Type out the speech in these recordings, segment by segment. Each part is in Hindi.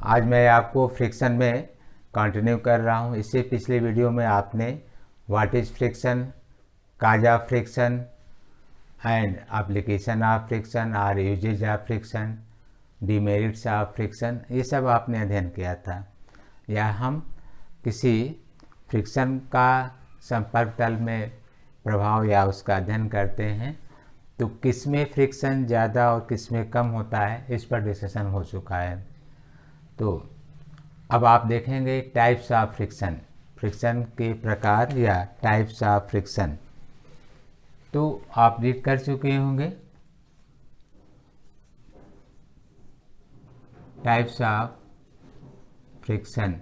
आज मैं आपको फ्रिक्शन में कंटिन्यू कर रहा हूँ। इससे पिछले वीडियो में आपने what is friction, cause of friction and application of friction और uses of friction, demerits of friction, ये सब आपने अध्ययन किया था। या हम किसी फ्रिक्शन का संपर्क तल में प्रभाव या उसका अध्ययन करते हैं तो किस में फ्रिक्शन ज़्यादा और किस में कम होता है, इस पर डिस्कशन हो चुका है। तो अब आप देखेंगे टाइप्स ऑफ फ्रिक्शन, फ्रिक्शन के प्रकार या टाइप्स ऑफ फ्रिक्शन। तो आप रीड कर चुके होंगे टाइप्स ऑफ फ्रिक्शन।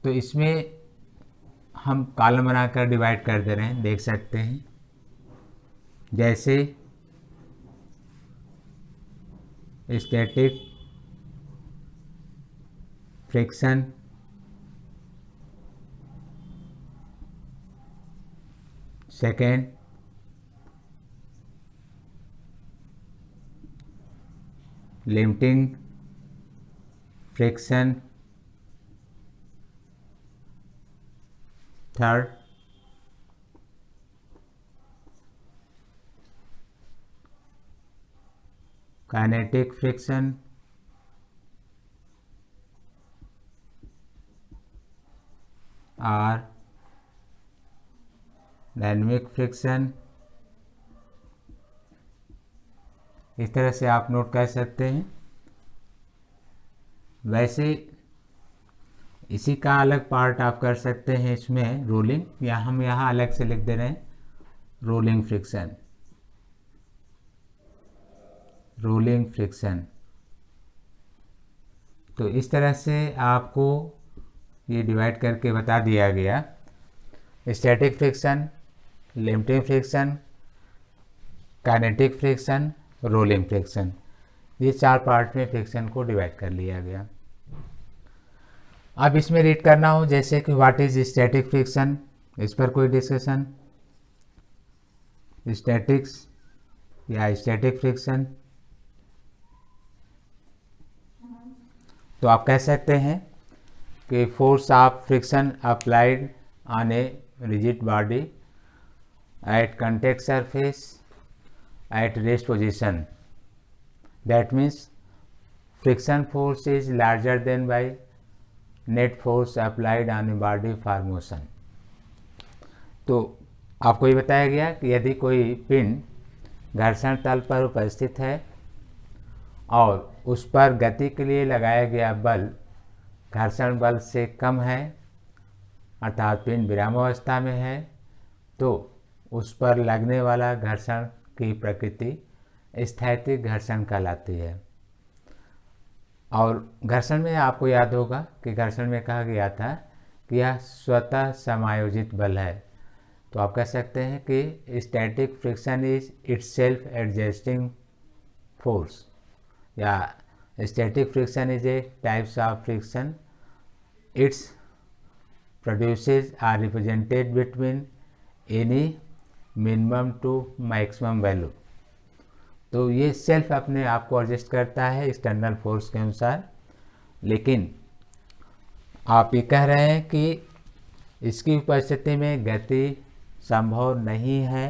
तो इसमें हम कॉलम बनाकर डिवाइड कर दे रहे हैं, देख सकते हैं। जैसे static friction, second limiting friction, third kinetic friction, और डायनेमिक फ्रिक्शन। इस तरह से आप नोट कर सकते हैं। वैसे इसी का अलग पार्ट आप कर सकते हैं इसमें रोलिंग, या हम यहाँ अलग से लिख दे रहे हैं रोलिंग फ्रिक्शन, रोलिंग फ्रिक्शन। तो इस तरह से आपको ये डिवाइड करके बता दिया गया। Static friction, limiting friction, kinetic friction, rolling friction, ये चार पार्ट में फ्रिक्शन को डिवाइड कर लिया गया। अब इसमें रीड करना हो जैसे कि व्हाट इज स्टैटिक फ्रिक्शन, इस पर कोई डिस्कशन। स्टैटिक्स या स्टैटिक फ्रिक्शन, तो आप कह सकते हैं कि force of friction applied on a rigid body at contact surface at rest position, that means friction force is larger than by net force applied on a body for motion. तो आपको ये बताया गया कि यदि कोई पिंड घर्षण तल पर उपस्थित है और उस पर गति के लिए लगाया गया बल घर्षण बल से कम है, अर्थात पिंड विरामावस्था में है, तो उस पर लगने वाला घर्षण की प्रकृति स्थैतिक घर्षण कहलाती है। और घर्षण में आपको याद होगा कि घर्षण में कहा गया था कि यह स्वतः समायोजित बल है। तो आप कह सकते हैं कि static friction is itself adjusting force, या static friction is a types of friction, it's produces or represented between any minimum to maximum value. तो ये सेल्फ अपने आप को एडजस्ट करता है एक्सटर्नल फोर्स के अनुसार। लेकिन आप ये कह रहे हैं कि इसकी उपस्थिति में गति संभव नहीं है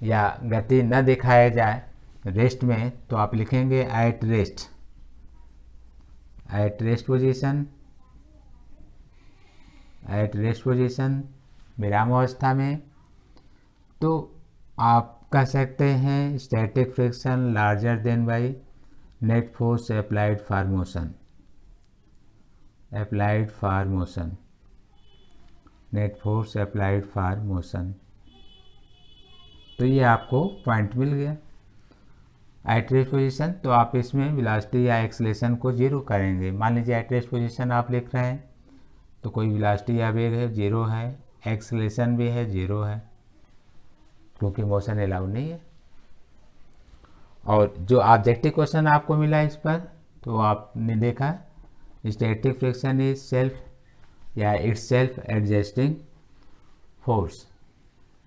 या गति न दिखाया जाए रेस्ट में, तो आप लिखेंगे at rest, at rest position, at rest position विरामावस्था में। तो आप कह सकते हैं static friction larger than by net force applied for motion, applied for motion, net force applied for motion. तो ये आपको पॉइंट मिल गया एट रेस्ट पोजीशन। तो आप इसमें वेलोसिटी या एक्सेलरेशन को जीरो करेंगे। मान लीजिए एट रेस्ट पोजीशन आप लिख रहे हैं तो कोई वेलोसिटी या वेग है जीरो है, एक्सेलरेशन भी है जीरो है, क्योंकि मोशन अलाउड नहीं है। और जो ऑब्जेक्टिव क्वेश्चन आपको मिला इस पर, तो आपने देखा स्टैटिक फ्रिक्शन इज सेल्फ या it's self adjusting force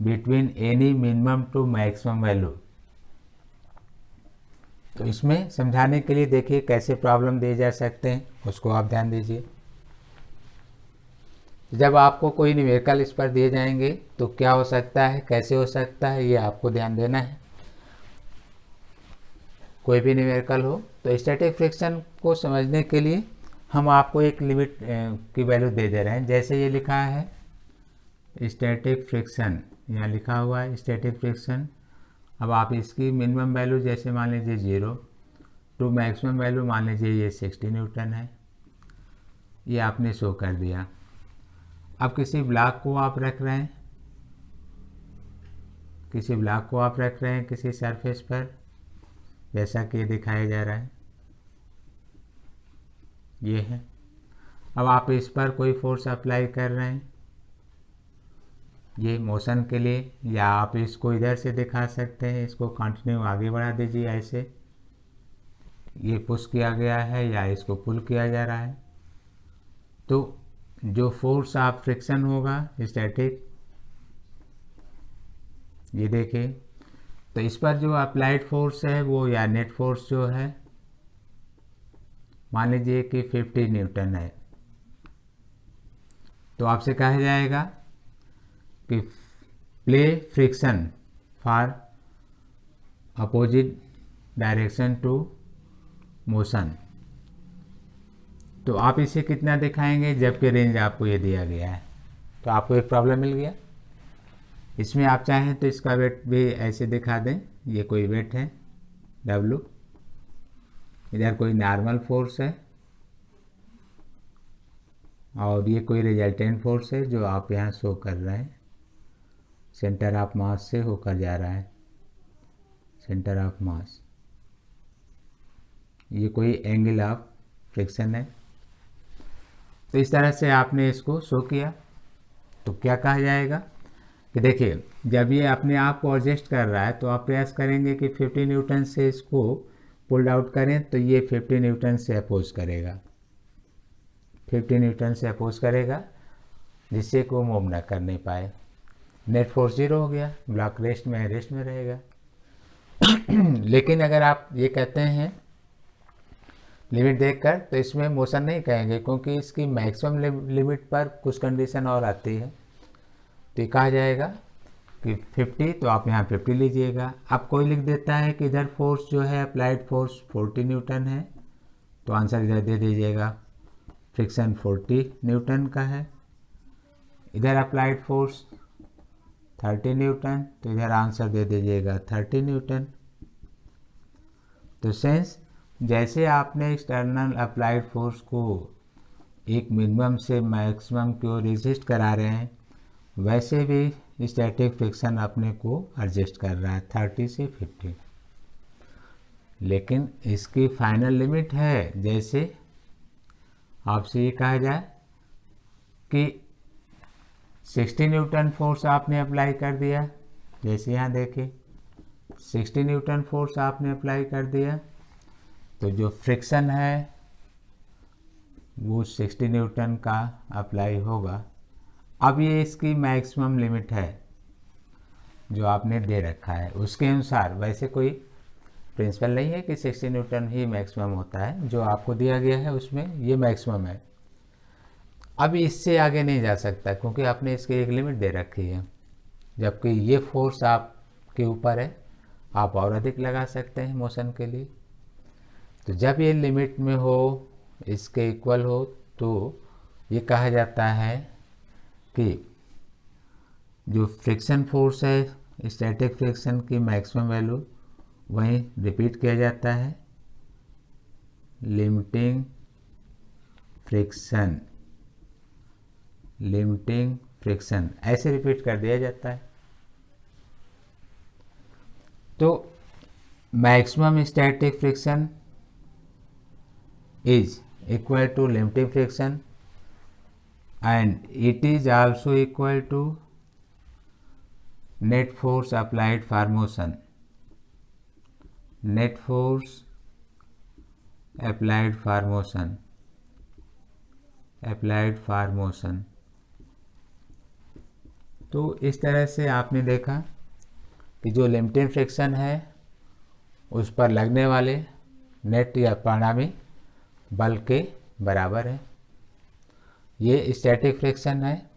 between any minimum to maximum value तो इसमें समझाने के लिए देखिए कैसे प्रॉब्लम दिए जा सकते हैं, उसको आप ध्यान दीजिए। जब आपको कोई न्यूमेरिकल इस पर दिए जाएंगे तो क्या हो सकता है, कैसे हो सकता है, ये आपको ध्यान देना है। कोई भी न्यूमेरिकल हो तो स्टैटिक फ्रिक्शन को समझने के लिए हम आपको एक लिमिट की वैल्यू दे रहे हैं। जैसे ये लिखा है स्टैटिक फ्रिक्शन, यहाँ लिखा हुआ है स्टैटिक फ्रिक्शन। अब आप इसकी मिनिमम वैल्यू जैसे मान लीजिए 0 टू मैक्सिमम वैल्यू मान लीजिए ये 60 न्यूटन है, ये आपने शो कर दिया। अब किसी ब्लॉक को आप रख रहे हैं, किसी सरफेस पर, जैसा कि दिखाया जा रहा है, ये है। अब आप इस पर कोई फोर्स अप्लाई कर रहे हैं ये मोशन के लिए, या आप इसको इधर से दिखा सकते हैं, इसको कंटिन्यू आगे बढ़ा दीजिए ऐसे, ये पुश किया गया है या इसको पुल किया जा रहा है। तो जो फोर्स आप फ्रिक्शन होगा स्टैटिक, ये देखिए, तो इस पर जो अप्लाइड फोर्स है वो, या नेट फोर्स जो है, मान लीजिए कि 50 न्यूटन है, तो आपसे कहा जाएगा कि play friction for opposite direction to motion. तो आप इसे कितना दिखाएंगे जबकि रेंज आपको ये दिया गया है, तो आपको एक प्रॉब्लम मिल गया। इसमें आप चाहें तो इसका वेट भी ऐसे दिखा दें, ये कोई वेट है W, इधर कोई नॉर्मल फोर्स है और ये कोई रिजल्टेंट फोर्स है जो आप यहाँ शो कर रहे हैं, सेंटर ऑफ मास से होकर जा रहा है, सेंटर ऑफ मास। ये कोई एंगल ऑफ फ्रिक्शन है। तो इस तरह से आपने इसको शो किया, तो क्या कहा जाएगा कि देखिए, जब ये अपने आप को एडजस्ट कर रहा है तो आप प्रयास करेंगे कि 50 न्यूटन से इसको पुल्ड आउट करें, तो ये 50 न्यूटन से अपोज करेगा, 50 न्यूटन से अपोज करेगा, जिससे को मूव ना करने पाए। नेट फोर्स 0 हो गया, ब्लॉक रेस्ट में रहेगा। लेकिन अगर आप ये कहते हैं लिमिट देखकर, तो इसमें मोशन नहीं कहेंगे, क्योंकि इसकी मैक्सिमम लिमिट पर कुछ कंडीशन और आती है। तो ये कहा जाएगा कि 50, तो आप यहाँ 50 लीजिएगा। अब कोई लिख देता है कि इधर फोर्स जो है अप्लाइड फोर्स 40 न्यूटन है, तो आंसर इधर दे दीजिएगा फ्रिक्शन 40 न्यूटन का है। इधर अप्लाइड फोर्स 30 न्यूटन, तो इधर आंसर दे दीजिएगा 30 न्यूटन। तो सेंस जैसे आपने एक्सटर्नल अप्लाइड फोर्स को एक मिनिमम से मैक्सिमम की ओर रेजिस्ट करा रहे हैं, वैसे भी स्टैटिक फ्रिक्शन अपने को एडजस्ट कर रहा है 30 से 50। लेकिन इसकी फाइनल लिमिट है, जैसे आपसे ये कहा जाए कि 60 न्यूटन फोर्स आपने अप्लाई कर दिया, जैसे यहाँ देखिए 60 न्यूटन फोर्स आपने अप्लाई कर दिया, तो जो फ्रिक्शन है वो 60 न्यूटन का अप्लाई होगा। अब ये इसकी मैक्सिमम लिमिट है जो आपने दे रखा है, उसके अनुसार, वैसे कोई प्रिंसिपल नहीं है कि 60 न्यूटन ही मैक्सिमम होता है, जो आपको दिया गया है उसमें ये मैक्सिमम है। अब इससे आगे नहीं जा सकता, क्योंकि आपने इसकी एक लिमिट दे रखी है, जबकि ये फोर्स आपके ऊपर है, आप और अधिक लगा सकते हैं मोशन के लिए। तो जब ये लिमिट में हो, इसके इक्वल हो, तो ये कहा जाता है कि जो फ्रिक्शन फोर्स है स्टैटिक फ्रिक्शन की मैक्सिमम वैल्यू वहीं रिपीट किया जाता है, लिमिटिंग फ्रिक्शन, लिमिटिंग फ्रिक्शन ऐसे रिपीट कर दिया जाता है। तो maximum static friction is equal to limiting friction and it is also equal to net force applied for motion, net force applied for motion, applied for motion। तो इस तरह से आपने देखा कि जो लिमिटिंग फ्रिक्शन है उस पर लगने वाले नेट या परिणामी बल के बराबर है। ये स्टैटिक फ्रिक्शन है,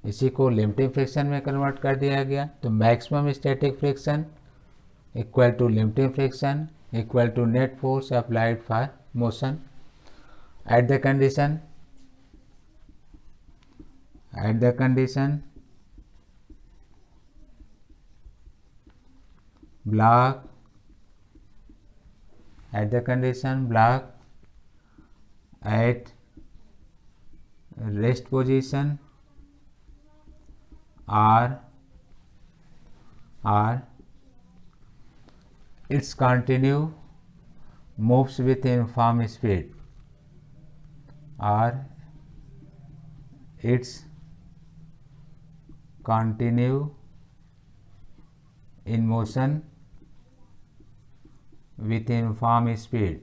इसी को लिमिटिंग फ्रिक्शन में कन्वर्ट कर दिया गया। तो maximum static friction equal to limiting friction equal to net force applied for motion at the condition block at rest position or its continue moves with uniform speed or its continue in motion with uniform speed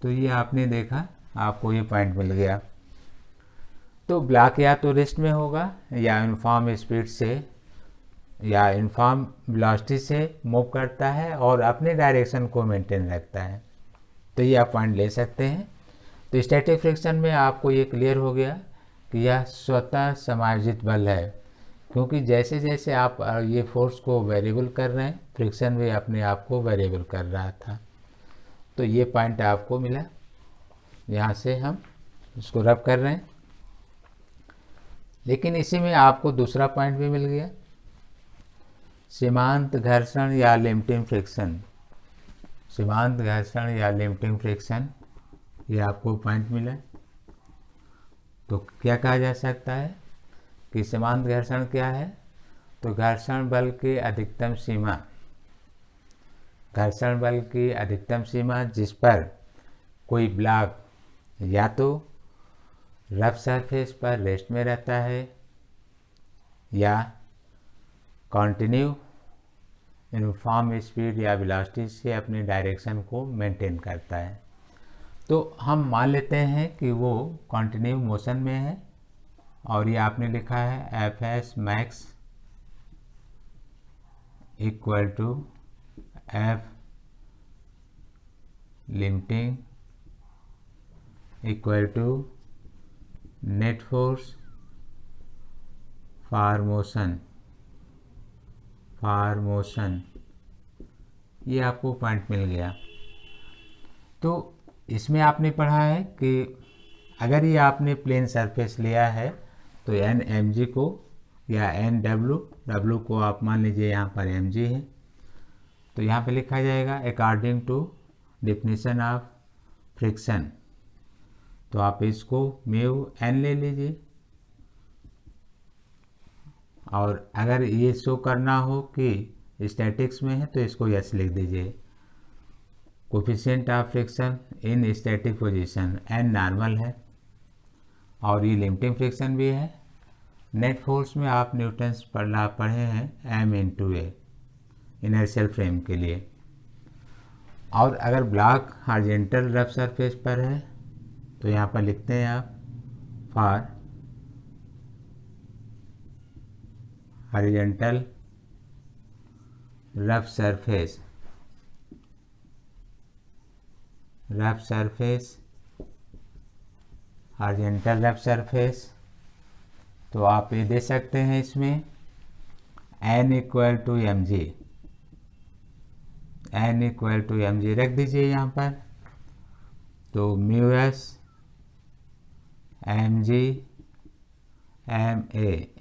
तो ये आपने देखा, आपको ये पॉइंट मिल गया। तो ब्लॉक या तो रेस्ट में होगा या यूनिफॉर्म स्पीड से या यूनिफॉर्म वेलोसिटी से मूव करता है और अपने डायरेक्शन को मेंटेन रखता है। तो ये आप पॉइंट ले सकते हैं। तो स्टैटिक फ्रिक्शन में आपको ये क्लियर हो गया कि यह स्वतः समायोजित बल है, क्योंकि जैसे जैसे आप ये फोर्स को वेरिएबल कर रहे हैं, फ्रिक्शन भी अपने आप को वेरिएबल कर रहा था। तो ये पॉइंट आपको मिला, यहाँ से हम इसको रब कर रहे हैं। लेकिन इसी में आपको दूसरा पॉइंट भी मिल गया, सीमांत घर्षण या लिमिटिंग फ्रिक्शन। सीमांत घर्षण या लिमिटिंग फ्रिक्शन, ये आपको पॉइंट मिला। तो क्या कहा जा सकता है कि सीमांत घर्षण क्या है? तो घर्षण बल की अधिकतम सीमा, घर्षण बल की अधिकतम सीमा जिस पर कोई ब्लॉक या तो रफ सरफेस पर रेस्ट में रहता है या कंटिन्यू यूनिफॉर्म स्पीड या वेलोसिटी से अपने डायरेक्शन को मेंटेन करता है। तो हम मान लेते हैं कि वो कंटिन्यू मोशन में है और ये आपने लिखा है F S max equal to F limiting equal to net force for motion, ये आपको पॉइंट मिल गया। तो इसमें आपने पढ़ा है कि अगर ये आपने प्लेन सरफेस लिया है तो एन एम जी को या एन डब्लू को आप मान लीजिए यहाँ पर एम जी है, तो यहाँ पे लिखा जाएगा according to definition of friction. तो आप इसको म्यू एन ले लीजिए, और अगर ये शो करना हो कि स्टैटिक्स में है तो इसको यस लिख दीजिए। Coefficient of friction in static position N normal है और ये लिमिटिंग फ्रिक्शन भी है। नेट फोर्स में आप न्यूटन्स पढ़े हैं एम इंटू ए इनर्शियल फ्रेम के लिए। और अगर ब्लॉक हॉरिजॉन्टल रफ सरफेस पर है तो यहाँ पर लिखते हैं आप for horizontal rough surface horizontal rough surface, तो आप ये दे सकते हैं इसमें n equal to M G रख दीजिए यहाँ पर। तो mu S M G M A,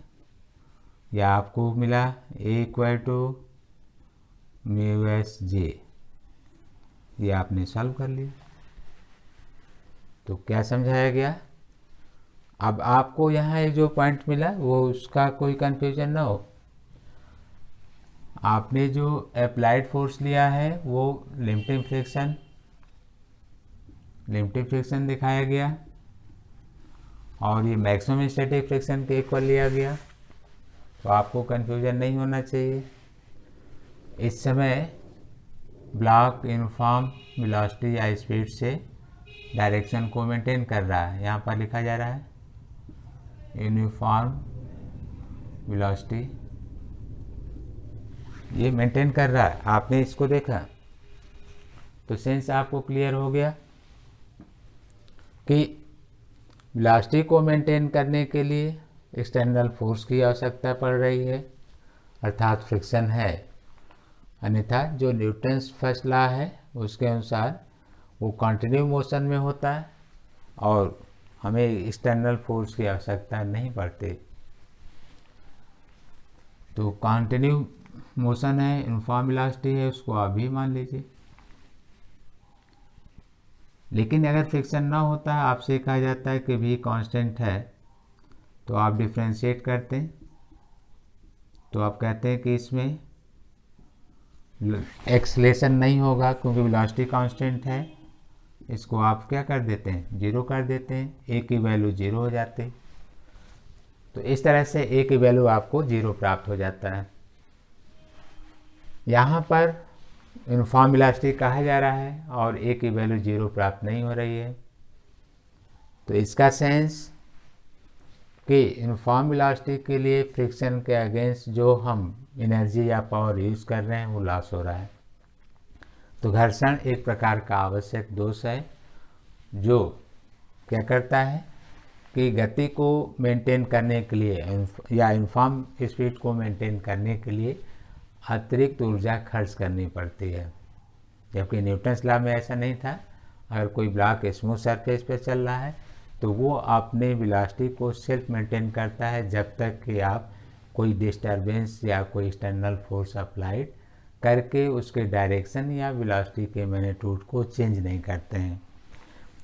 या आपको मिला A equal to mu S G, ये आपने सॉल्व कर लिया। तो क्या समझाया गया? अब आपको यहाँ एक जो पॉइंट मिला वो उसका कोई कंफ्यूजन ना हो। आपने जो अप्लाइड फोर्स लिया है वो लिमिटिंग फ्रिक्शन दिखाया गया और ये मैक्सिमम स्टैटिक फ्रिक्शन के इक्वल लिया गया, तो आपको कंफ्यूजन नहीं होना चाहिए। इस समय ब्लॉक यूनिफॉर्म वेलोसिटी या स्पीड से डायरेक्शन को मेंटेन कर रहा है। यहाँ पर लिखा जा रहा है यूनिफॉर्म वेलोसिटी ये मेंटेन कर रहा है, आपने इसको देखा तो सेंस आपको क्लियर हो गया कि वेलोसिटी को मेंटेन करने के लिए एक्सटर्नल फोर्स की आवश्यकता पड़ रही है, अर्थात फ्रिक्शन है। अन्यथा जो न्यूटन्स फर्स्ट लॉ है उसके अनुसार वो कंटिन्यू मोशन में होता है और हमें एक्सटर्नल फोर्स की आवश्यकता नहीं पड़ती। तो कंटिन्यू मोशन है, यूनिफॉर्म वेलोसिटी है, उसको आप भी मान लीजिए। लेकिन अगर फ्रिक्शन ना होता है, आपसे कहा जाता है कि v कांस्टेंट है, तो आप डिफ्रेंशिएट करते हैं तो आप कहते हैं कि इसमें एक्सेलेरेशन नहीं होगा क्योंकि वेलोसिटी कांस्टेंट है। इसको आप क्या कर देते हैं, जीरो कर देते हैं, a की वैल्यू जीरो हो जाती है। तो इस तरह से a की वैल्यू आपको जीरो प्राप्त हो जाता है। यहाँ पर यूनिफॉर्म वेलोसिटी कहा जा रहा है और a की वैल्यू जीरो प्राप्त नहीं हो रही है। तो इसका सेंस कि यूनिफॉर्म वेलोसिटी के लिए फ्रिक्शन के अगेंस्ट जो हम एनर्जी या पावर यूज़ कर रहे हैं वो लॉस हो रहा है। तो घर्षण एक प्रकार का आवश्यक दोष है जो क्या करता है कि गति को मेंटेन करने के लिए या यूनिफॉर्म स्पीड को मेंटेन करने के लिए अतिरिक्त ऊर्जा खर्च करनी पड़ती है, जबकि न्यूटन्स लॉ में ऐसा नहीं था। अगर कोई ब्लॉक स्मूथ सरफेस पे चल रहा है तो वो अपने वेलोसिटी को सेल्फ मेंटेन करता है जब तक कि आप कोई डिस्टरबेंस या कोई एक्सटर्नल फोर्स अप्लाइड करके उसके डायरेक्शन या वेलोसिटी के मैग्नीट्यूड को चेंज नहीं करते हैं।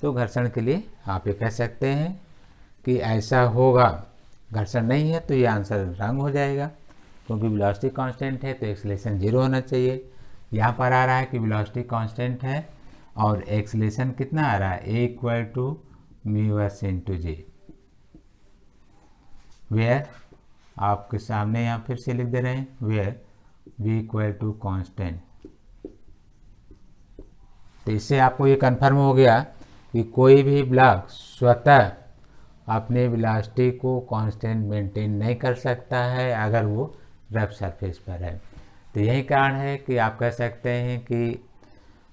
तो घर्षण के लिए आप ये कह सकते हैं कि ऐसा होगा। घर्षण नहीं है तो ये आंसर रॉन्ग हो जाएगा क्योंकि वेलोसिटी कांस्टेंट है तो एक्सेलरेशन जीरो होना चाहिए। यहाँ पर आ रहा है कि वेलोसिटी कांस्टेंट है और एक्सेलरेशन कितना आ रहा है, a equal to mu S into G, where आपके सामने यहाँ फिर से लिख दे रहे हैं where v equal to constant. तो इससे आपको ये कन्फर्म हो गया कि कोई भी ब्लॉक स्वतः अपने वेलोसिटी को कांस्टेंट मेंटेन नहीं कर सकता है अगर वो रफ सरफेस पर है। तो यही कारण है कि आप कह सकते हैं कि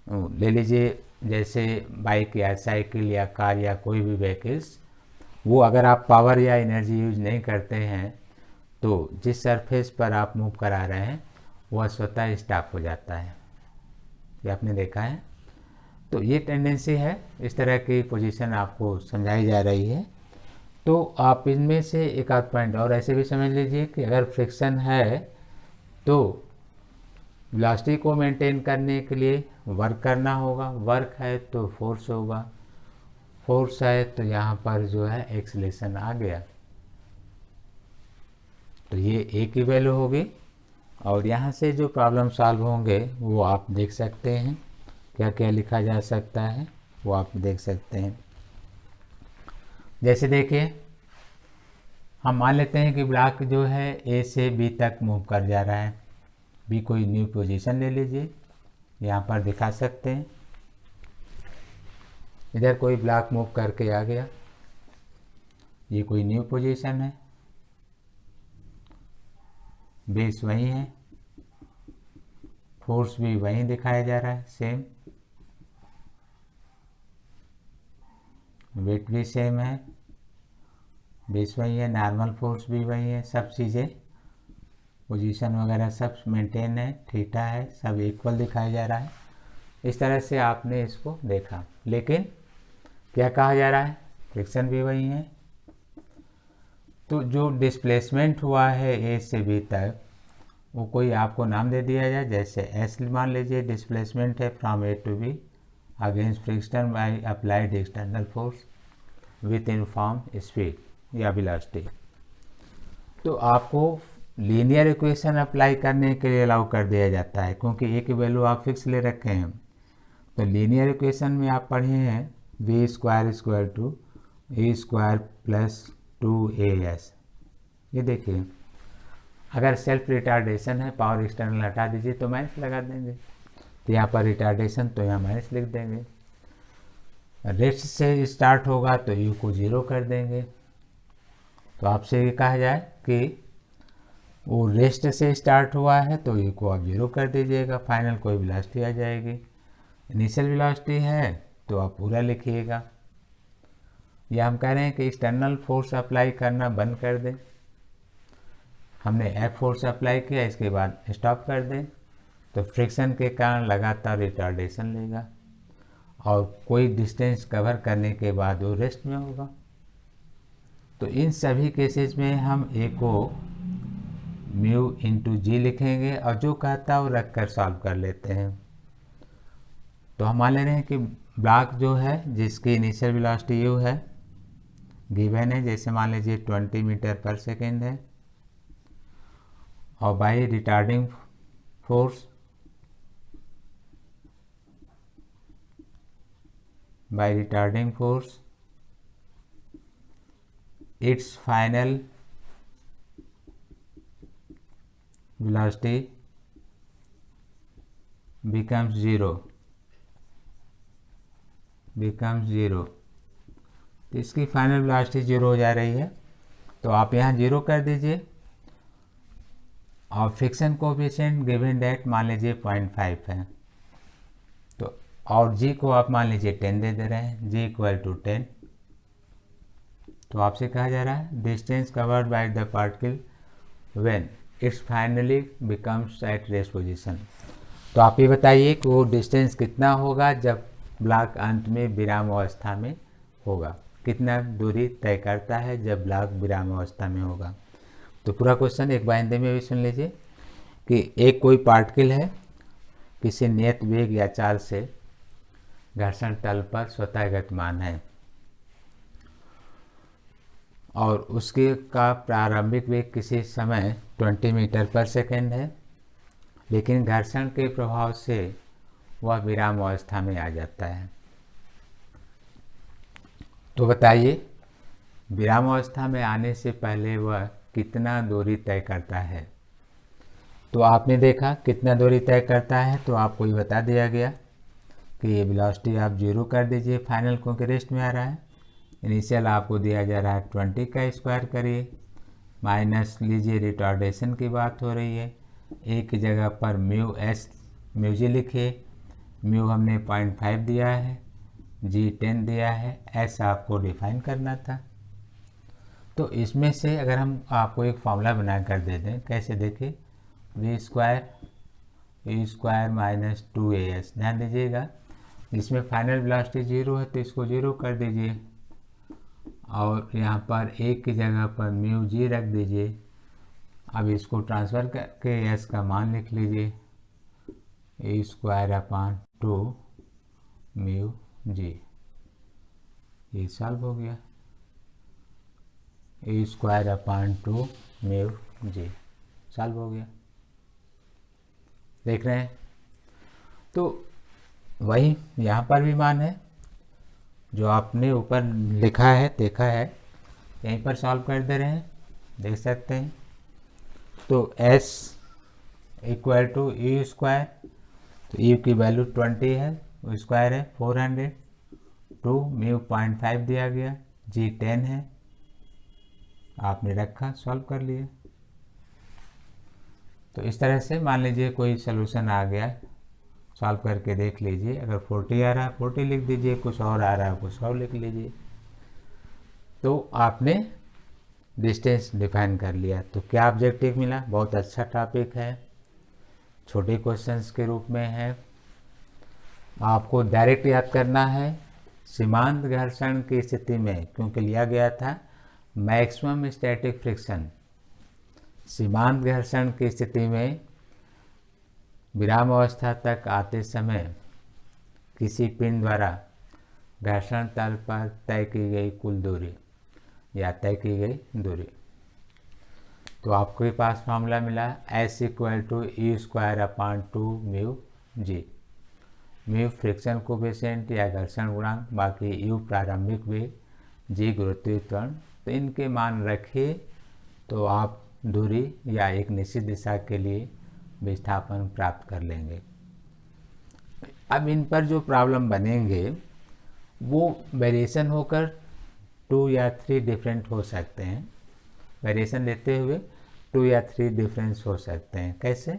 ले लीजिए जैसे बाइक या साइकिल या कार या कोई भी व्हीकल्स, वो अगर आप पावर या एनर्जी यूज नहीं करते हैं तो जिस सरफेस पर आप मूव करा रहे हैं वह स्वतः स्टॉप हो जाता है। ये आपने देखा है। तो ये टेंडेंसी है, इस तरह की पोजीशन आपको समझाई जा रही है। तो आप इनमें से एक आध पॉइंट और ऐसे भी समझ लीजिए कि अगर फ्रिक्शन है तो वेलोसिटी को मेंटेन करने के लिए वर्क करना होगा, वर्क है तो फोर्स होगा, फोर्स है तो यहाँ पर जो है एक्सेलरेशन आ गया। तो ये a की वैल्यू होगी और यहाँ से जो प्रॉब्लम सॉल्व होंगे वो आप देख सकते हैं, क्या क्या लिखा जा सकता है वो आप देख सकते हैं। जैसे देखिए हम मान लेते हैं कि ब्लॉक जो है a से b तक मूव कर जा रहा है। b कोई न्यू पोजीशन ले लीजिए, यहाँ पर दिखा सकते हैं। इधर कोई ब्लॉक मूव करके आ गया, ये कोई न्यू पोजीशन है, बेस वही है, फोर्स भी वही दिखाया जा रहा है सेम, वेट भी सेम है, बेस वही है, नॉर्मल फोर्स भी वही है, सब चीज़ें पोजीशन वगैरह सब मेंटेन है, थीटा है, सब इक्वल दिखाया जा रहा है। इस तरह से आपने इसको देखा। लेकिन क्या कहा जा रहा है, फ्रिक्शन भी वही है। तो जो डिस्प्लेसमेंट हुआ है ए से बी तक वो कोई आपको नाम दे दिया जाए, जैसे एस मान लीजिए डिस्प्लेसमेंट है from A to B against friction by applied external force with uniform speed या वेलोसिटी। तो आपको लीनियर इक्वेशन अप्लाई करने के लिए अलाउ कर दिया जाता है क्योंकि ए की वैल्यू आप फिक्स ले रखे हैं। तो लीनियर इक्वेशन में आप पढ़े हैं v square equal to A square plus 2as। ये देखिए अगर सेल्फ रिटार्डेशन है, पावर एक्सटर्नल हटा दीजिए तो माइनस लगा देंगे, तो यहाँ पर रिटार्डेशन तो यहाँ माइनस लिख देंगे। रेस्ट से स्टार्ट होगा तो u को 0 कर देंगे। तो आपसे ये कहा जाए कि वो रेस्ट से स्टार्ट हुआ है तो ये को आप 0 कर दीजिएगा, फाइनल कोई वेलोसिटी आ जाएगी। इनिशियल वेलोसिटी है तो आप पूरा लिखिएगा। या हम कह रहे हैं कि एक्सटर्नल फोर्स अप्लाई करना बंद कर दें। हमने एफ फोर्स अप्लाई किया, इसके बाद स्टॉप कर दें तो फ्रिक्शन के कारण लगातार रिटार्डेशन लेगा और कोई डिस्टेंस कवर करने के बाद वो रेस्ट में होगा। तो इन सभी केसेस में हम ए को म्यू इंटू जी लिखेंगे और जो कहता है वो रख कर सॉल्व कर लेते हैं। तो हम मान ले रहे हैं कि ब्लॉक जो है जिसकी इनिशियल वेलोसिटी यू है गिवन है, जैसे मान लीजिए 20 मीटर पर सेकेंड है, और by retarding force its final velocity becomes zero। तो इसकी फाइनल वेलोसिटी 0 हो जा रही है, तो आप यहाँ 0 कर दीजिए और फ्रिक्शन कोएफिशिएंट गिवन डेट मान लीजिए 0.5 है, तो और जी को आप मान लीजिए 10 दे रहे हैं, जी इक्वल टू 10। तो आपसे कहा जा रहा है distance covered by the particle when it's finally becomes eight rest position. तो आप ये बताइए कि वो डिस्टेंस कितना होगा जब ब्लॉक अंत में विराम अवस्था में होगा, कितना दूरी तय करता है जब ब्लॉक विराम अवस्था में होगा। तो पूरा क्वेश्चन एक बार हिंदी में भी सुन लीजिए कि एक कोई पार्टिकल है किसी नियत वेग या चाल से घर्षण तल पर स्वतः गतिमान है और उसके का प्रारंभिक वेग किसी समय 20 मीटर पर सेकेंड है, लेकिन घर्षण के प्रभाव से वह विराम अवस्था में आ जाता है। तो बताइए विराम अवस्था में आने से पहले वह कितना दूरी तय करता है। तो आपने देखा कितना दूरी तय करता है, तो आपको ये बता दिया गया कि ये वेलोसिटी आप 0 कर दीजिए फाइनल, क्योंकि रेस्ट में आ रहा है। इनिशियल आपको दिया जा रहा है 20 का स्क्वायर करिए, माइनस लीजिए रिटार्डेशन की बात हो रही है, एक की जगह पर म्यू जी लिखिए, म्यू हमने 0.5 दिया है, जी 10 दिया है, ऐसा आपको डिफाइन करना था। तो इसमें से अगर हम आपको एक फॉर्मूला बना कर दे दें, कैसे देखिए, V square A square minus 2as, ध्यान दीजिएगा इसमें फाइनल वेलोसिटी 0 है तो इसको 0 कर दीजिए और यहाँ पर एक की जगह पर म्यू जी रख दीजिए। अब इसको ट्रांसफ़र करके एस का मान लिख लीजिए, ए स्क्वायर अपान 2 म्यू जी, ये सॉल्व हो गया, ए स्क्वायर अपान 2 म्यू जी सॉल्व हो गया। देख रहे हैं, तो वही यहाँ पर भी मान है जो आपने ऊपर लिखा है, देखा है, यहीं पर सॉल्व कर दे रहे हैं, देख सकते हैं। तो s equal to you square, तो यू की वैल्यू 20 है, वो स्क्वायर है 400, 2 म्यू 0.5 दिया गया, जी 10 है, आपने रखा, सॉल्व कर लिया। तो इस तरह से मान लीजिए कोई सलूशन आ गया, सॉल्व करके देख लीजिए, अगर 40 आ रहा है 40 लिख दीजिए, कुछ और आ रहा है कुछ और लिख लीजिए। तो आपने डिस्टेंस डिफाइन कर लिया। तो क्या ऑब्जेक्टिव मिला, बहुत अच्छा टॉपिक है, छोटे क्वेश्चंस के रूप में है, आपको डायरेक्ट याद करना है। सीमांत घर्षण की स्थिति में क्योंकि लिया गया था मैक्सिमम स्टैटिक फ्रिक्शन, सीमांत घर्षण की स्थिति में विराम अवस्था तक आते समय किसी पिंड द्वारा घर्षण तल पर तय की गई कुल दूरी या तय की गई दूरी। तो आपके पास फॉर्मूला मिला S equal to you square upon 2 mu g, mu friction coefficient या घर्षण गुणांक, बाकी यू प्रारंभिक वेग, जी गुरुत्वीय त्वरण। तो इनके मान रखिए तो आप दूरी या एक निश्चित दिशा के लिए विस्थापन प्राप्त कर लेंगे। अब इन पर जो प्रॉब्लम बनेंगे वो वेरिएशन होकर 2 या 3 डिफरेंट हो सकते हैं, वेरिएशन लेते हुए 2 या 3 डिफरेंस हो सकते हैं। कैसे?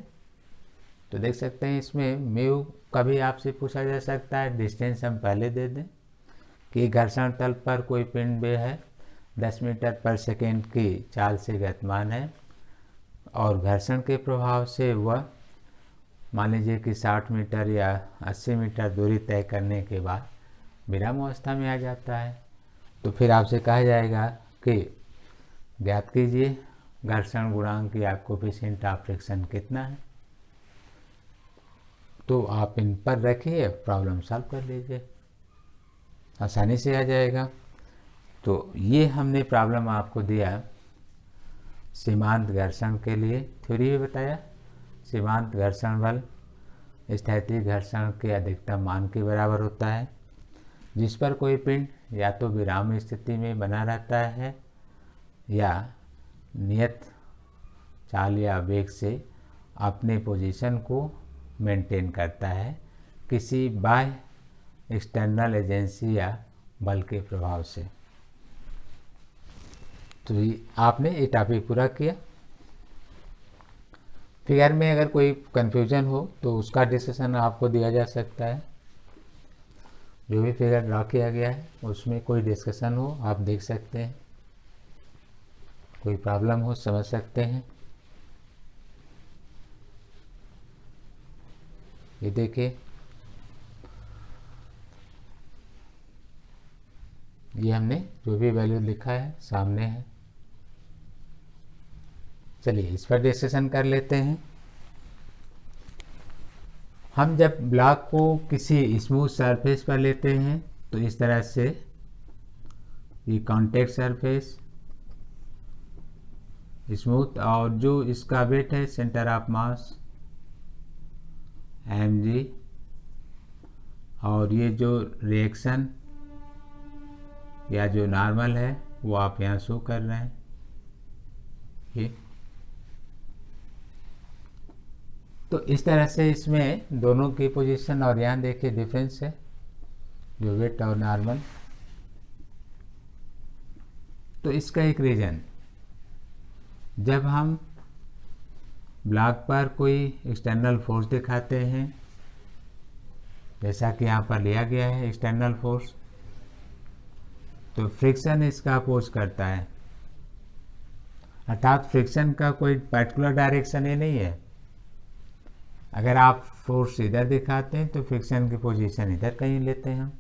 तो देख सकते हैं इसमें म्यू का भी आपसे पूछा जा सकता है। डिस्टेंस हम पहले दे दें कि घर्षण तल पर कोई पिंड भी है 10 मीटर पर सेकेंड की चाल से गतिमान है और घर्षण के प्रभाव से वह मान लीजिए कि 60 मीटर या 80 मीटर दूरी तय करने के बाद विराम अवस्था में आ जाता है। तो फिर आपसे कहा जाएगा कि ज्ञात कीजिए घर्षण गुणांक या कोफिशिएंट ऑफ फ्रिक्शन कितना है। तो आप इन पर रखिए, प्रॉब्लम सॉल्व कर लीजिए, आसानी से आ जाएगा। तो ये हमने प्रॉब्लम आपको दिया सीमांत घर्षण के लिए। थ्योरी भी बताया सीमांत घर्षण बल स्थैतिक घर्षण के अधिकतम मान के बराबर होता है, जिस पर कोई पिंड या तो विराम स्थिति में बना रहता है या नियत चाल या वेग से अपने पोजीशन को मेंटेन करता है किसी बाह्य एक्सटर्नल एजेंसी या बल के प्रभाव से। तो आपने ये टॉपिक पूरा किया। फिगर में अगर कोई कंफ्यूजन हो तो उसका डिस्कशन आपको दिया जा सकता है। जो भी फिगर ड्रा किया गया है उसमें कोई डिस्कशन हो आप देख सकते हैं, कोई प्रॉब्लम हो समझ सकते हैं। ये देखिए, ये हमने जो भी वैल्यू लिखा है सामने है। चलिए इस पर डिस्कशन कर लेते हैं। हम जब ब्लॉक को किसी स्मूथ सरफेस पर लेते हैं तो इस तरह से ये कॉन्टैक्ट सरफेस स्मूथ, और जो इसका वेट है सेंटर ऑफ मास mg, और ये जो रिएक्शन या जो नॉर्मल है वो आप यहाँ शो कर रहे हैं। ये तो इस तरह से इसमें दोनों की पोजीशन, और यहाँ देखिए डिफरेंस है जो वेट और नॉर्मल। तो इसका एक रीजन, जब हम ब्लॉक पर कोई एक्सटर्नल फोर्स दिखाते हैं, जैसा कि यहाँ पर लिया गया है एक्सटर्नल फोर्स, तो फ्रिक्शन इसका अपोज करता है। अर्थात फ्रिक्शन का कोई पर्टिकुलर डायरेक्शन ही नहीं है। अगर आप फोर्स इधर दिखाते हैं तो फ्रिक्शन की पोजीशन इधर कहीं लेते हैं हम।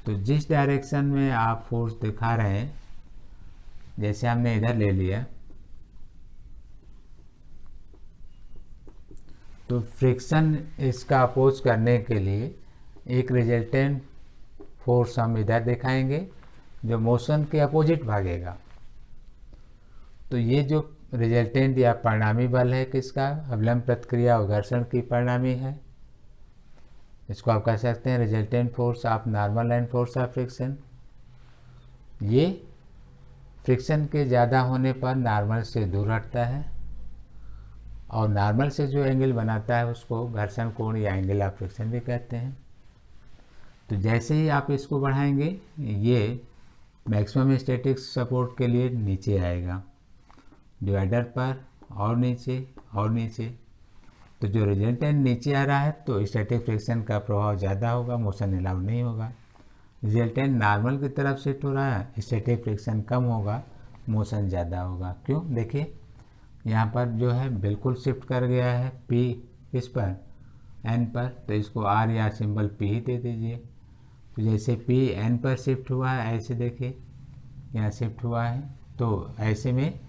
तो जिस डायरेक्शन में आप फोर्स दिखा रहे हैं, जैसे हमने इधर ले लिया, तो फ्रिक्शन इसका अपोज करने के लिए एक रिजल्टेंट फोर्स हम इधर दिखाएंगे जो मोशन के अपोजिट भागेगा। तो ये जो रिजल्टेंट या परिणामी बल है किसका, अवलंब प्रतिक्रिया और घर्षण की परिणामी है। इसको आप कह सकते हैं resultant force of normal and force of friction. ये फ्रिक्शन के ज़्यादा होने पर नॉर्मल से दूर हटता है और नॉर्मल से जो एंगल बनाता है उसको घर्षण कोण या एंगल ऑफ फ्रिक्शन भी कहते हैं। तो जैसे ही आप इसको बढ़ाएंगे ये मैक्सिमम स्टैटिक सपोर्ट के लिए नीचे आएगा डिवाइडर पर, और नीचे और नीचे। तो जो रिजल्टेंट नीचे आ रहा है तो स्टैटिक फ्रिक्शन का प्रभाव ज़्यादा होगा, मोशन अलाउ नहीं होगा। रिजल्टेंट नॉर्मल की तरफ शिफ्ट हो रहा है, स्टैटिक फ्रिक्शन कम होगा, मोशन ज़्यादा होगा। क्यों? देखिए यहाँ पर जो है बिल्कुल शिफ्ट कर गया है P किस पर, N पर, तो इसको R या सिंबल P ही दे दीजिए। तो जैसे P N पर शिफ्ट हुआ है, ऐसे देखिए यहाँ शिफ्ट हुआ है, तो ऐसे में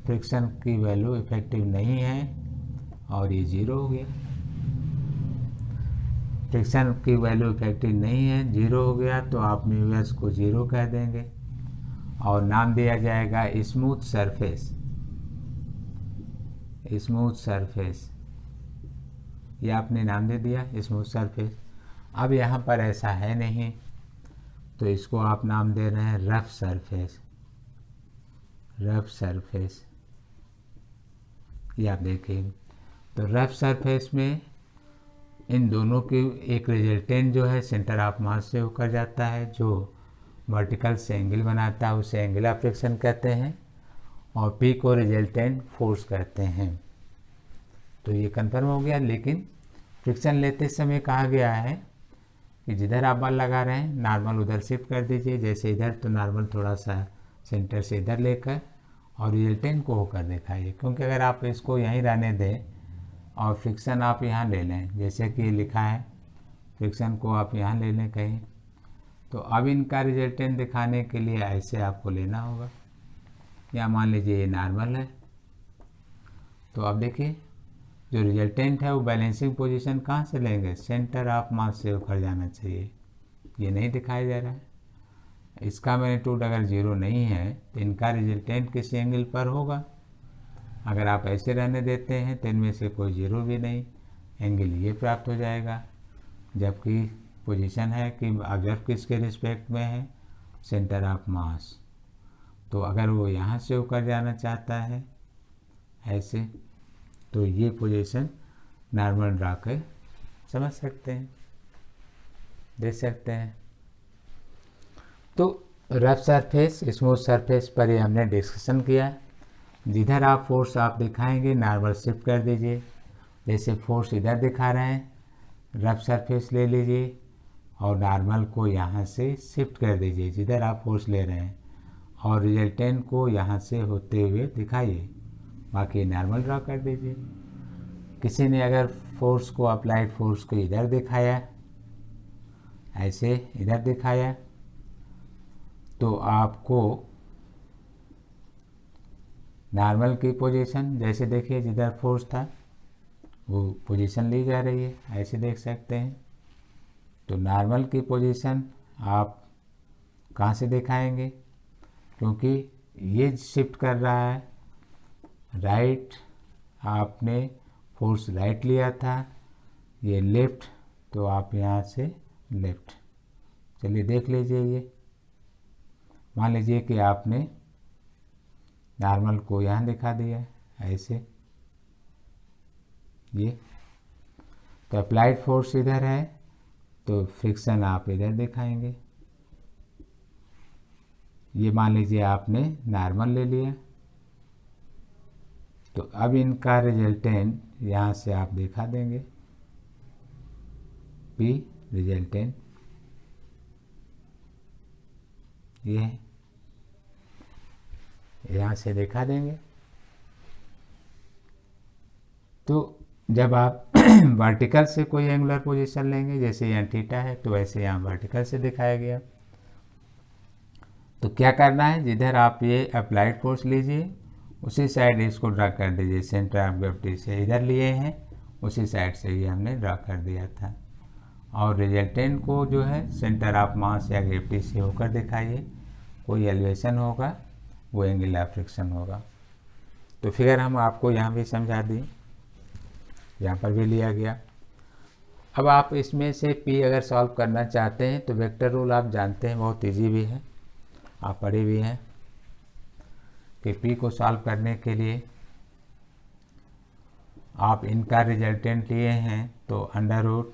फ्रिक्शन की वैल्यू इफेक्टिव नहीं है और ये जीरो हो गया। फ्रिक्शन की वैल्यू इफेक्टिव नहीं है, जीरो हो गया, तो आप म्यूएस को जीरो कह देंगे और नाम दिया जाएगा स्मूथ सरफेस। स्मूथ सरफेस ये आपने नाम दे दिया स्मूथ सरफेस। अब यहाँ पर ऐसा है नहीं तो इसको आप नाम दे रहे हैं रफ सरफेस। रफ सरफेस ये आप देखिए, तो रफ सरफेस में इन दोनों की एक रिजल्टेंट जो है सेंटर ऑफ मास से होकर जाता है, जो वर्टिकल से एंगल बनाता है उसे एंगल ऑफ फ्रिक्शन कहते हैं, और P को रिजल्टेंट फोर्स कहते हैं। तो ये कन्फर्म हो गया। लेकिन फ्रिक्शन लेते समय कहा गया है कि जिधर आप बल लगा रहे हैं नॉर्मल उधर शिफ्ट कर दीजिए, जैसे इधर तो नॉर्मल थोड़ा सा सेंटर से इधर लेकर और रिजल्टेंट को होकर दिखाइए, क्योंकि अगर आप इसको यहीं रहने दें और फ्रिक्शन आप यहाँ ले लें, जैसे कि लिखा है फ्रिक्शन को आप यहाँ ले लें कहीं, तो अब इनका रिजल्टेंट दिखाने के लिए ऐसे आपको लेना होगा। या मान लीजिए ये नॉर्मल है, तो अब देखिए जो रिजल्टेंट है वो बैलेंसिंग पोजीशन कहाँ से लेंगे, सेंटर ऑफ मास से उखड़ जाना चाहिए। ये नहीं दिखाई दे रहा है। इसका मैग्नीट्यूड अगर जीरो नहीं है तो इनका रिजल्टेंट किसी एंगल पर होगा। अगर आप ऐसे रहने देते हैं तो इनमें से कोई जीरो भी नहीं, एंगल ये प्राप्त हो जाएगा। जबकि पोजीशन है कि ऑब्जर्व किसके रिस्पेक्ट में है, सेंटर ऑफ मास। तो अगर वो यहाँ से उकर जाना चाहता है ऐसे, तो ये पोजीशन नॉर्मल ड्रा कर समझ सकते हैं, देख सकते हैं। तो रफ सरफेस स्मूथ सरफेस पर ये हमने डिस्कशन किया। जिधर आप फोर्स आप दिखाएंगे नॉर्मल शिफ्ट कर दीजिए। जैसे फोर्स इधर दिखा रहे हैं, रफ सरफेस ले लीजिए और नॉर्मल को यहाँ से शिफ्ट कर दीजिए जिधर आप फोर्स ले रहे हैं, और रिजल्टेंट को यहाँ से होते हुए दिखाइए, बाकी नॉर्मल ड्रा कर दीजिए। किसी ने अगर फोर्स को अप्लाइड फोर्स को इधर दिखाया, ऐसे इधर दिखाया, तो आपको नॉर्मल की पोजीशन जैसे देखिए जिधर फोर्स था वो पोजीशन ली जा रही है, ऐसे देख सकते हैं। तो नॉर्मल की पोजीशन आप कहाँ से दिखाएंगे, क्योंकि ये शिफ्ट कर रहा है राइट, आपने फोर्स राइट लिया था, ये लेफ्ट, तो आप यहाँ से लेफ्ट। चलिए देख लीजिए। ये मान लीजिए कि आपने नॉर्मल को यहाँ दिखा दिया ऐसे, ये तो अप्लाइड फोर्स इधर है तो फ्रिक्शन आप इधर दिखाएंगे। ये मान लीजिए आपने नॉर्मल ले लिया, तो अब इनका रिजल्टेंट यहाँ से आप दिखा देंगे, P रिजल्टेंट ये है, यहाँ से दिखा देंगे। तो जब आप वर्टिकल से कोई एंगुलर पोजीशन लेंगे, जैसे यहाँ थीटा है तो वैसे यहाँ वर्टिकल से दिखाया गया। तो क्या करना है, जिधर आप ये अप्लाइड फोर्स लीजिए उसी साइड इसको ड्रा कर दीजिए। सेंटर ऑफ ग्रेविटी से इधर लिए हैं, उसी साइड से ये हमने ड्रा कर दिया था। और रिजल्टेंट को जो है सेंटर ऑफ मास या ग्रेविटी से होकर दिखाइए। कोई एलिवेशन होगा वो एंगल ऑफ फ्रिक्शन होगा। तो फिगर हम आपको यहाँ भी समझा दिए, यहाँ पर भी लिया गया। अब आप इसमें से P अगर सॉल्व करना चाहते हैं तो वेक्टर रूल आप जानते हैं, बहुत इजी भी है, आप पढ़े भी हैं कि P को सॉल्व करने के लिए आप इनका रिजल्टेंट लिए हैं तो under root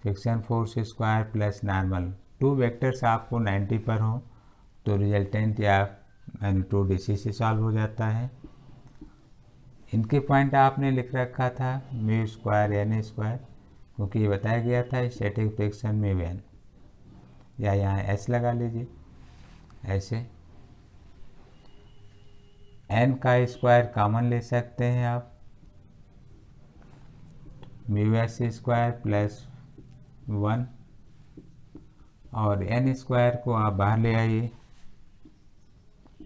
friction force square plus normal, two vectors आपको 90 पर हो तो रिजल्टेंट या मैग्नीट्यूड इसी से सॉल्व हो जाता है। इनके पॉइंट आपने लिख रखा था म्यू स्क्वायर एन स्क्वायर, क्योंकि ये बताया गया था स्टैटिक फ्रिक्शन म्यू एन, या यहाँ एस लगा लीजिए ऐसे। एन का स्क्वायर कॉमन ले सकते हैं आप, म्यू एस स्क्वायर प्लस 1, और एन स्क्वायर को आप बाहर ले आइए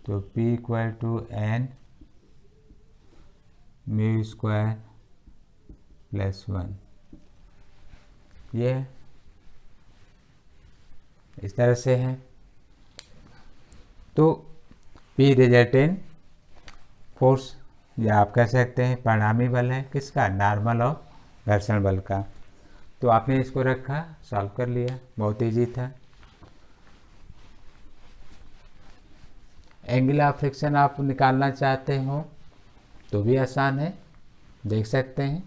तो P equal to N mu square plus 1, ये इस तरह से है। तो P रिजल्टेंट फोर्स या आप कह सकते हैं परिणामी बल है किसका, नॉर्मल और घर्षण बल का। तो आपने इसको रखा, सॉल्व कर लिया, बहुत इजी था। एंगल ऑफ फ्रिक्शन आप निकालना चाहते हो तो भी आसान है, देख सकते हैं।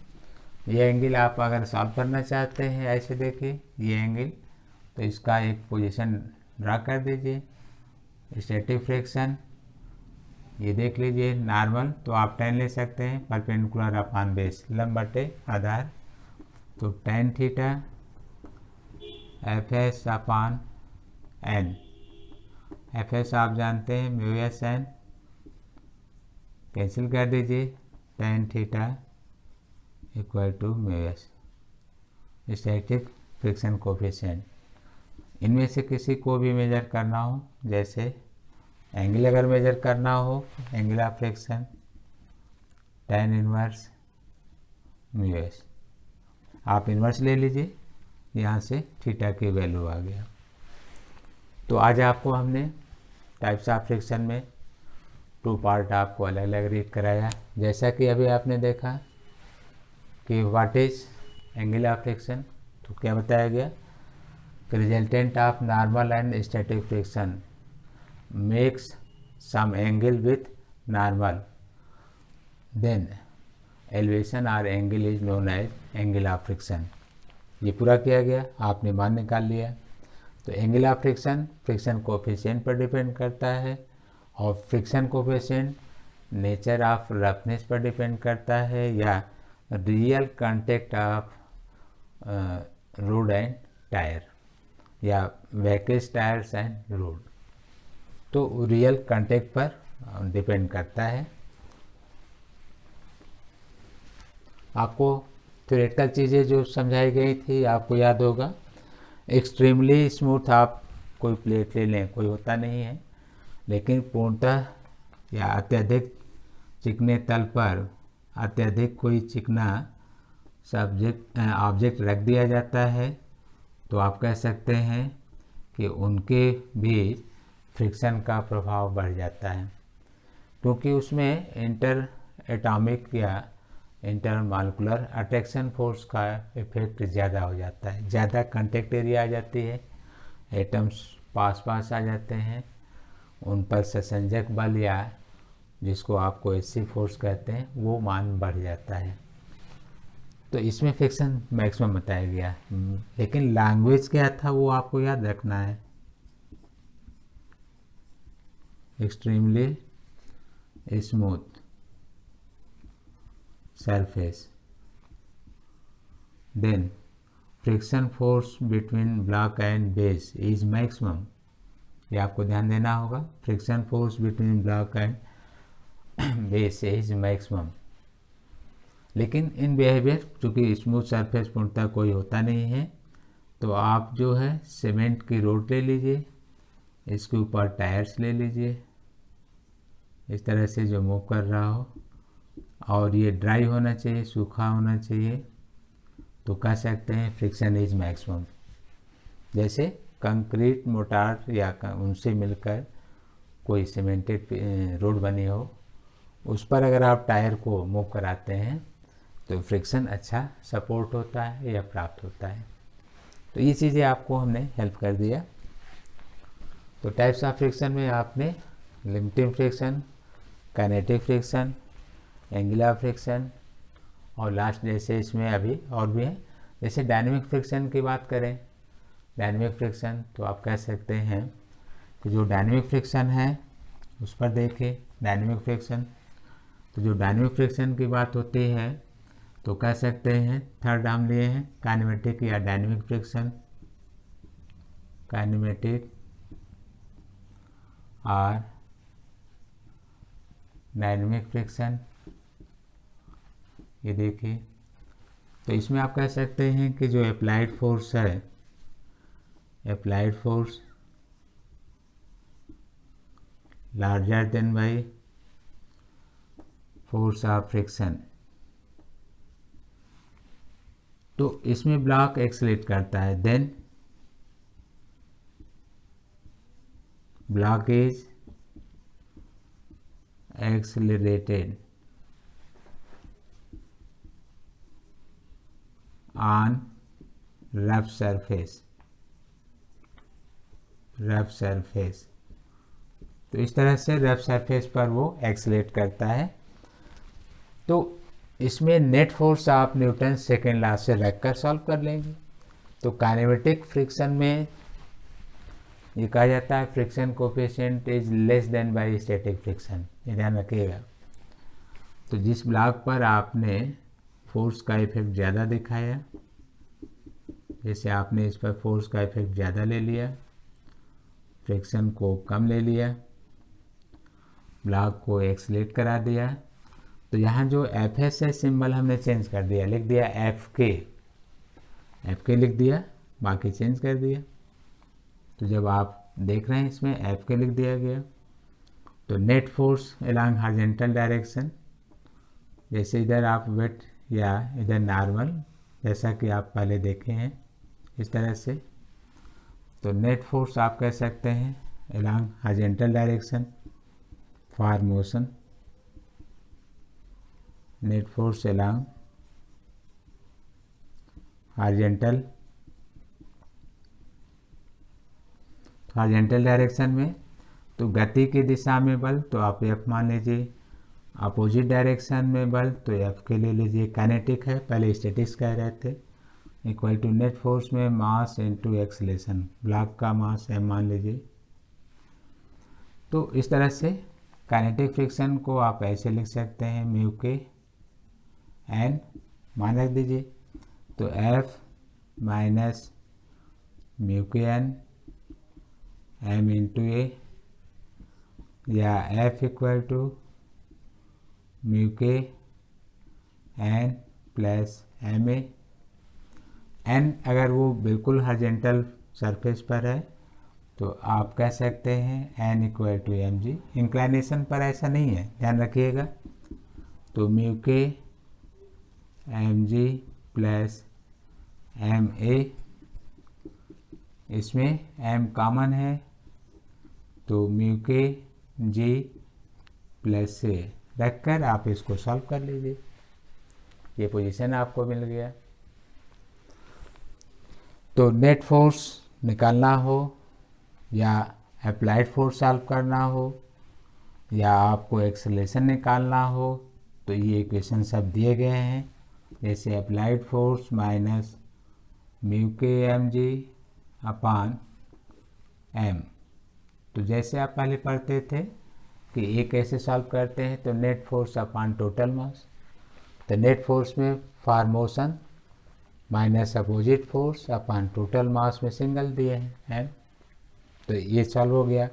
ये एंगल आप अगर सॉल्व करना चाहते हैं ऐसे देखिए ये एंगल, तो इसका एक पोजीशन ड्रा कर दीजिए। स्टैटिक फ्रिक्शन ये देख लीजिए नॉर्मल तो आप tan ले सकते हैं, परपेंडिकुलर अपान बेस लंब बटे आधार, तो tan theta F s upon N, F s आप जानते हैं म्यू एस एन, कैंसिल कर दीजिए, tan theta equal to mu s, static friction coefficient. इनमें से किसी को भी मेजर करना हो, जैसे एंगल अगर मेजर करना हो, angle of friction tan inverse mu S, आप इनवर्स ले लीजिए, यहाँ से थीटा की वैल्यू आ गया। तो आज आपको हमने टाइप्स ऑफ फ्रिक्शन में 2 पार्ट आपको अलग अलग रीड कराया। जैसा कि अभी आपने देखा कि what is angle of friction, तो क्या बताया गया कि resultant of normal and static friction makes some angle with normal, then elevation और angle is known as angle of friction. ये पूरा किया गया, आपने मान निकाल लिया। तो angle of friction friction coefficient पर डिपेंड करता है, और friction coefficient nature of roughness पर डिपेंड करता है, या real contact of road and tyre, या वैकेज टायर्स एंड रोड, तो रियल कांटेक्ट पर डिपेंड करता है। आपको थ्योरेटिकल चीज़ें जो समझाई गई थी आपको याद होगा, एक्सट्रीमली स्मूथ आप कोई प्लेट ले लें, कोई होता नहीं है, लेकिन पूर्णतः या अत्यधिक चिकने तल पर अत्यधिक कोई चिकना ऑब्जेक्ट रख दिया जाता है, तो आप कह सकते हैं कि उनके बीच फ्रिक्शन का प्रभाव बढ़ जाता है, क्योंकि उसमें इंटर एटॉमिक या इंटर मॉलिक्यूलर अट्रैक्शन फोर्स का इफेक्ट ज़्यादा हो जाता है, ज़्यादा कांटेक्ट एरिया आ जाती है, एटम्स पास पास आ जाते हैं, उन पर संसंजक बल या जिसको आप कोहेसिव फोर्स कहते हैं वो मान बढ़ जाता है। तो इसमें फ्रिक्शन मैक्सिमम बताया गया, लेकिन लैंग्वेज क्या था वो आपको याद रखना है। Extremely smooth surface, then friction force between block and base is maximum, ये आपको ध्यान देना होगा। Friction force between block and base is maximum, लेकिन इन बिहेवियर चूँकि स्मूथ सरफेस पूर्णतः कोई होता नहीं है, तो आप जो है सीमेंट की रोड ले लीजिए, इसके ऊपर टायर्स ले लीजिए, इस तरह से जो मूव कर रहा हो, और ये ड्राई होना चाहिए, सूखा होना चाहिए, तो कह सकते हैं फ्रिक्शन इज मैक्सिमम। जैसे कंक्रीट मोटार या उनसे मिलकर कोई सीमेंटेड रोड बनी हो, उस पर अगर आप टायर को मूव कराते हैं तो फ्रिक्शन अच्छा सपोर्ट होता है या प्राप्त होता है। तो ये चीज़ें आपको हमने हेल्प कर दिया। तो टाइप्स ऑफ फ्रिक्शन में आपने limiting friction, kinetic friction, angular friction, और लास्ट जैसे इसमें अभी और भी है, जैसे डायनेमिक फ्रिक्शन की बात करें, डायनेमिक फ्रिक्शन तो आप कह सकते हैं कि जो डायनेमिक फ्रिक्शन है उस पर देखिए डायनेमिक फ्रिक्शन, तो जो डायनेमिक फ्रिक्शन की बात होती है तो कह सकते हैं थर्ड हम लिए हैं काइनेमेटिक या डायनेमिक फ्रिक्शन, काइनेमेटिक और डायनेमिक फ्रिक्शन। ये देखिए, तो इसमें आप कह सकते हैं कि जो अप्लाइड फोर्स है, applied force larger than by force of friction, तो इसमें ब्लॉक एक्सेलरेट करता है, then block is accelerated on rough surface, rough surface, तो इस तरह से रफ सरफेस पर वो एक्सेलरेट करता है। तो इसमें नेट फोर्स आप न्यूटन सेकेंड लॉ से रखकर सॉल्व कर लेंगे। तो काइनेमेटिक फ्रिक्शन में ये कहा जाता है friction coefficient is less than by static friction, ये ध्यान रखिएगा। तो जिस ब्लॉक पर आपने फोर्स का इफेक्ट ज़्यादा दिखाया, जैसे आपने इस पर फोर्स का इफेक्ट ज़्यादा ले लिया, फ्रिक्शन को कम ले लिया, ब्लॉक को एक्सलेट करा दिया, तो यहाँ जो एफ एस है सिंबल हमने चेंज कर दिया, लिख दिया एफ के लिख दिया, बाकी चेंज कर दिया। तो जब आप देख रहे हैं इसमें एफ के लिख दिया गया, तो net force along horizontal direction, जैसे इधर आप वेट या इधर नॉर्मल, जैसा कि आप पहले देखे हैं इस तरह से, तो नेट फोर्स आप कह सकते हैं along horizontal direction for motion, net force along horizontal direction में, तो गति की दिशा में बल तो आप एफ मान लीजिए, अपोजिट डायरेक्शन में बल तो एफ के ले लीजिए, काइनेटिक है, पहले स्टैटिक्स कह रहे थे, इक्वल टू नेट फोर्स में मास इनटू एक्सेलेरेशन, ब्लॉक का मास एम मान लीजिए। तो इस तरह से काइनेटिक फ्रिक्शन को आप ऐसे लिख सकते हैं, म्यू के एन मान रख दीजिए, तो F minus mu k N m into a, या F equal to mu k N plus m a. N अगर वो बिल्कुल हॉरिजॉन्टल सरफेस पर है तो आप कह सकते हैं N equal to M g, inclination पर ऐसा नहीं है, ध्यान रखिएगा। तो mu k m g plus m a, इसमें एम कॉमन है तो म्यू के जी प्लस ए रखकर आप इसको सॉल्व कर लीजिए, ये पोजीशन आपको मिल गया। तो नेट फोर्स निकालना हो या अप्लाइड फोर्स सॉल्व करना हो या आपको एक्सेलरेशन निकालना हो, तो ये इक्वेशन सब दिए गए हैं, जैसे applied force minus mu k m जी अपान एम। तो जैसे आप पहले पढ़ते थे कि ये कैसे सॉल्व करते हैं, तो नेट फोर्स अपान टोटल मास, तो नेट फोर्स में for motion minus opposite force upon total mass में सिंगल दिए हैं, तो ये सॉल्व हो गया।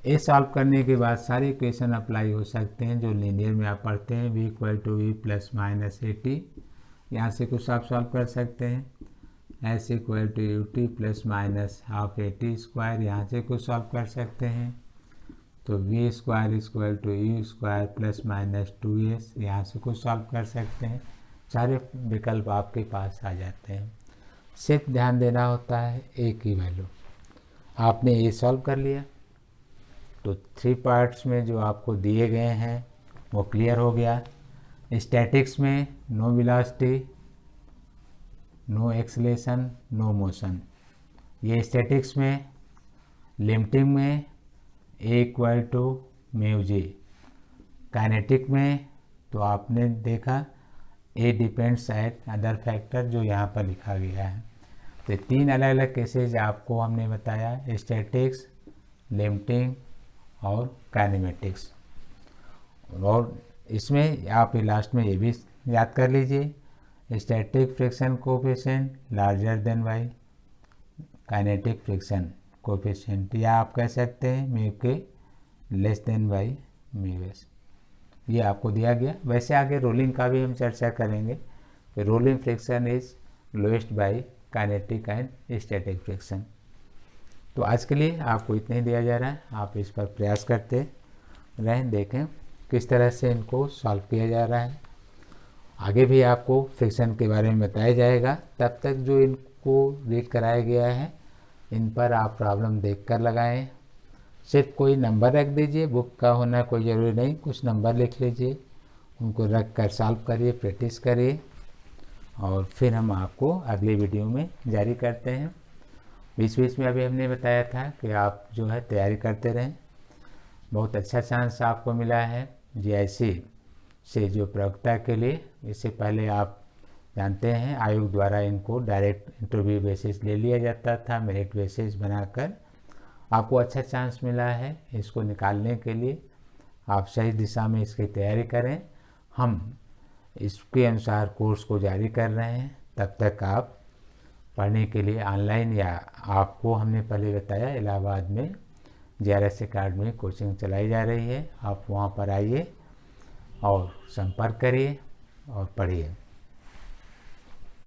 ये सॉल्व करने के बाद सारे इक्वेशन अप्लाई हो सकते हैं जो लीनियर में आप पढ़ते हैं, v equal to v plus minus a t, यहाँ से कुछ आप सॉल्व कर सकते हैं, s equal to u t plus minus half a t square, यहाँ से कुछ सॉल्व कर सकते हैं, तो v square equal to you square plus minus 2s, यहाँ से कुछ सॉल्व कर सकते हैं, सारे विकल्प आपके पास आ जाते हैं। सिर्फ ध्यान देना होता है एक ही वैल्यू। आपने ये सॉल्व कर लिया तो 3 पार्ट्स में जो आपको दिए गए हैं वो क्लियर हो गया। स्टैटिक्स में no velocity, no acceleration, no motion, ये स्टैटिक्स में। लिमिटिंग में a equal to mu g. Kinetic में तो आपने देखा a depends at other factor, जो यहाँ पर लिखा गया है। तो 3 अलग अलग केसेज आपको हमने बताया, स्टैटिक्स, लिमिटिंग और काइनेमेटिक्स। और इसमें आप लास्ट में ये भी याद कर लीजिए, static friction coefficient larger than by kinetic friction coefficient, या आप कह सकते हैं mu k less than by mu s, ये आपको दिया गया। वैसे आगे रोलिंग का भी हम चर्चा करेंगे, rolling friction is lowest by kinetic and static friction. तो आज के लिए आपको इतना ही दिया जा रहा है, आप इस पर प्रयास करते रहें, देखें किस तरह से इनको सॉल्व किया जा रहा है। आगे भी आपको फ्रिक्शन के बारे में बताया जाएगा, तब तक जो इनको रीड कराया गया है इन पर आप प्रॉब्लम देखकर लगाएं। सिर्फ कोई नंबर रख दीजिए, बुक का होना कोई ज़रूरी नहीं, कुछ नंबर लिख लीजिए, उनको रख कर सॉल्व करिए, प्रैक्टिस करिए, और फिर हम आपको अगले वीडियो में जारी करते हैं। बीच बीच में अभी हमने बताया था कि आप जो है तैयारी करते रहें। बहुत अच्छा चांस आपको मिला है GIC से जो प्रवक्ता के लिए। इससे पहले आप जानते हैं आयोग द्वारा इनको डायरेक्ट इंटरव्यू बेसिस ले लिया जाता था, मेरिट बेसिस बनाकर। आपको अच्छा चांस मिला है इसको निकालने के लिए। आप सही दिशा में इसकी तैयारी करें। हम इसके अनुसार कोर्स को जारी कर रहे हैं। तब तक आप पढ़ने के लिए ऑनलाइन, या आपको हमने पहले बताया इलाहाबाद में JRS अकेडमी कोचिंग चलाई जा रही है, आप वहाँ पर आइए और संपर्क करिए और पढ़िए।